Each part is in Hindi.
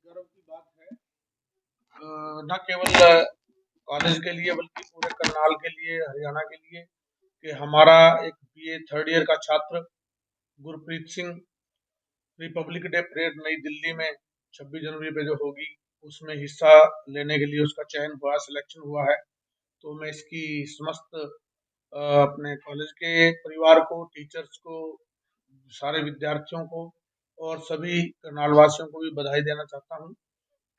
गर्व की बात है, न केवल कॉलेज के लिए बल्कि पूरे करनाल के लिए, हरियाणा के लिए, कि हमारा एक बीए थर्ड ईयर का छात्र Gurpreet Singh Republic day parade नई दिल्ली में 26 जनवरी पे जो होगी उसमें हिस्सा लेने के लिए उसका चयन हुआ, सिलेक्शन हुआ है। तो मैं इसकी समस्त अपने कॉलेज के परिवार को, टीचर्स को, सारे विद्यार्थियों को और सभी करनाल वासियों को भी बधाई देना चाहता हूँ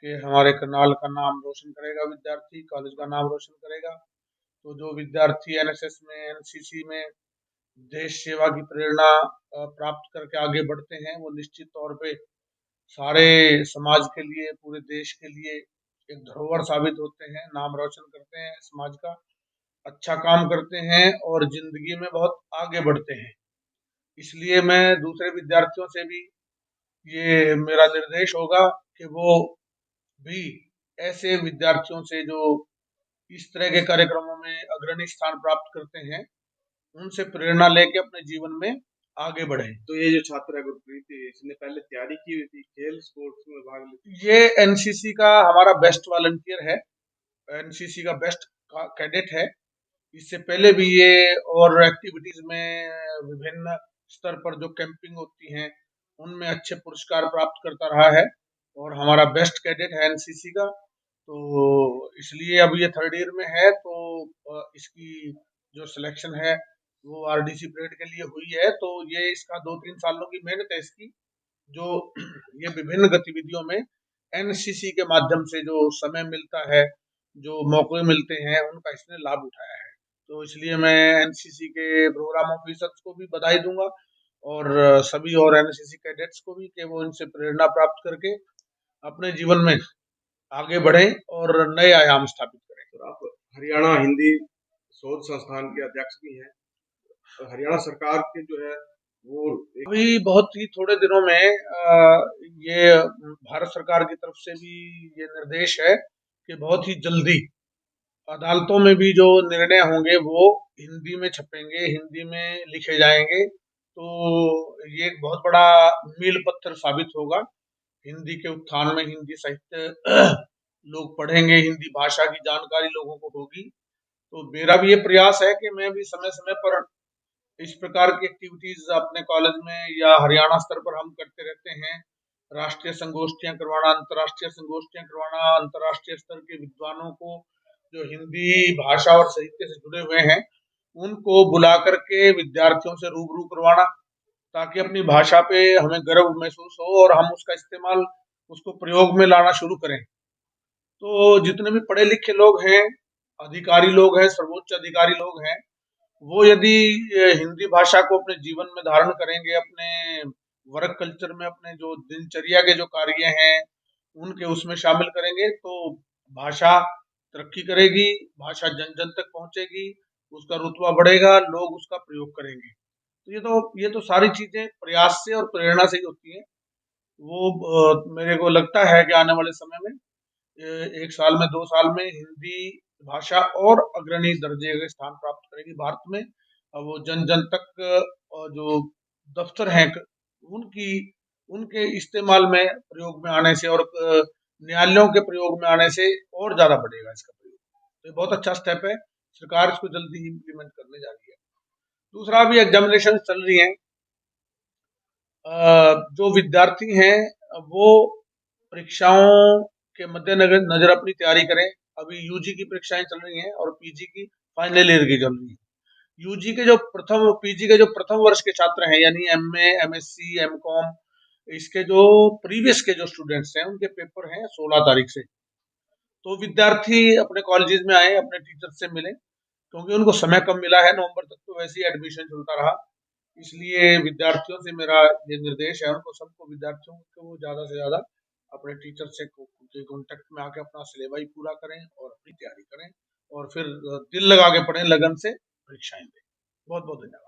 कि हमारे करनाल का नाम रोशन करेगा विद्यार्थी, कॉलेज का नाम रोशन करेगा। तो जो विद्यार्थी एनएसएस में, एनसीसी में देश सेवा की प्रेरणा प्राप्त करके आगे बढ़ते हैं, वो निश्चित तौर पे सारे समाज के लिए, पूरे देश के लिए एक धरोहर साबित होते हैं, नाम रोशन करते हैं समाज का, अच्छा काम करते हैं और जिंदगी में बहुत आगे बढ़ते हैं। इसलिए मैं दूसरे विद्यार्थियों से भी ये मेरा निर्देश होगा कि वो भी ऐसे विद्यार्थियों से जो इस तरह के कार्यक्रमों में अग्रणी स्थान प्राप्त करते हैं, उनसे प्रेरणा लेके अपने जीवन में आगे बढ़े। तो ये जो छात्र है गुरप्रीत, इसने पहले तैयारी की हुई थी, खेल स्पोर्ट्स में भाग लेती? ये एनसीसी का हमारा बेस्ट वॉलंटियर है, एनसीसी का बेस्ट कैडेट है। इससे पहले भी ये और एक्टिविटीज में विभिन्न स्तर पर जो कैंपिंग होती हैं उनमें अच्छे पुरस्कार प्राप्त करता रहा है और हमारा बेस्ट कैडेट है एनसीसी का। तो इसलिए अब ये थर्ड ईयर में है, तो इसकी जो सिलेक्शन है वो आरडीसी परेड के लिए हुई है। तो ये इसका 2-3 सालों की मेहनत है इसकी, जो ये विभिन्न गतिविधियों में एनसीसी के माध्यम से जो समय मिलता है, जो मौके मिलते हैं, उनका इसने लाभ उठाया है। तो इसलिए मैं एनसीसी के प्रोग्राम ऑफिसर्स को भी बधाई दूंगा और सभी और एनसीसी कैडेट्स को भी, कि वो इनसे प्रेरणा प्राप्त करके अपने जीवन में आगे बढ़ें और नए आयाम स्थापित करें। तो आप हरियाणा हिंदी शोध संस्थान के अध्यक्ष भी हैं, और हरियाणा सरकार के जो है वो अभी बहुत ही थोड़े दिनों में ये भारत सरकार की तरफ से भी ये निर्देश है कि बहुत ही जल्दी अदालतों में भी जो निर्णय होंगे वो हिंदी में छपेंगे, हिंदी में लिखे जाएंगे। तो ये एक बहुत बड़ा मील पत्थर साबित होगा हिंदी के उत्थान में। हिंदी साहित्य लोग पढ़ेंगे, हिंदी भाषा की जानकारी लोगों को होगी। तो मेरा भी ये प्रयास है कि मैं भी समय समय पर इस प्रकार की एक्टिविटीज अपने कॉलेज में या हरियाणा स्तर पर हम करते रहते हैं। राष्ट्रीय संगोष्ठियां करवाना, अंतर्राष्ट्रीय संगोष्ठियां करवाना, अंतर्राष्ट्रीय स्तर के विद्वानों को जो हिंदी भाषा और साहित्य से जुड़े हुए हैं उनको बुला करके विद्यार्थियों से रूबरू करवाना, ताकि अपनी भाषा पे हमें गर्व महसूस हो और हम उसका इस्तेमाल, उसको प्रयोग में लाना शुरू करें। तो जितने भी पढ़े लिखे लोग हैं, अधिकारी लोग हैं, सर्वोच्च अधिकारी लोग हैं, वो यदि हिंदी भाषा को अपने जीवन में धारण करेंगे, अपने वर्क कल्चर में, अपने जो दिनचर्या के जो कार्य हैं उनके उसमें शामिल करेंगे, तो भाषा तरक्की करेगी, भाषा जन जन तक पहुंचेगी, उसका रुतबा बढ़ेगा, लोग उसका प्रयोग करेंगे। तो ये तो सारी चीजें प्रयास से और प्रेरणा से ही होती हैं। वो मेरे को लगता है कि आने वाले समय में 1 साल में, 2 साल में हिंदी भाषा और अग्रणी दर्जे का स्थान प्राप्त करेगी भारत में। वो जन जन तक जो दफ्तर हैं उनकी उनके इस्तेमाल में, प्रयोग में आने से और न्यायालयों के प्रयोग में आने से और ज्यादा बढ़ेगा इसका प्रयोग। तो ये बहुत अच्छा स्टेप है, सरकार इसको जल्दी ही इम्प्लीमेंट करने जा रही है। दूसरा, भी एग्जामिनेशन चल रही है, जो विद्यार्थी हैं वो परीक्षाओं के मद्देनजर नजर अपनी तैयारी करें। अभी यूजी की परीक्षाएं चल रही हैं और पीजी की फाइनल ईयर की चल रही है। यूजी के जो प्रथम, पीजी के जो प्रथम वर्ष के छात्र हैं, यानी एमए, एमएससी, एमकॉम, इसके जो प्रीवियस के जो स्टूडेंट्स हैं उनके पेपर हैं 16 तारीख से। तो विद्यार्थी अपने कॉलेजेस में आए, अपने टीचर से मिले, क्योंकि उनको समय कम मिला है, नवंबर तक तो वैसे ही एडमिशन चलता रहा। इसलिए विद्यार्थियों से मेरा ये निर्देश है, उनको सबको, विद्यार्थियों को ज्यादा से ज्यादा अपने टीचर से के कांटेक्ट में आके अपना सिलेबस पूरा करें और अपनी तैयारी करें और फिर दिल लगा के पढ़ें, लगन से परीक्षाएं दें। बहुत बहुत धन्यवाद।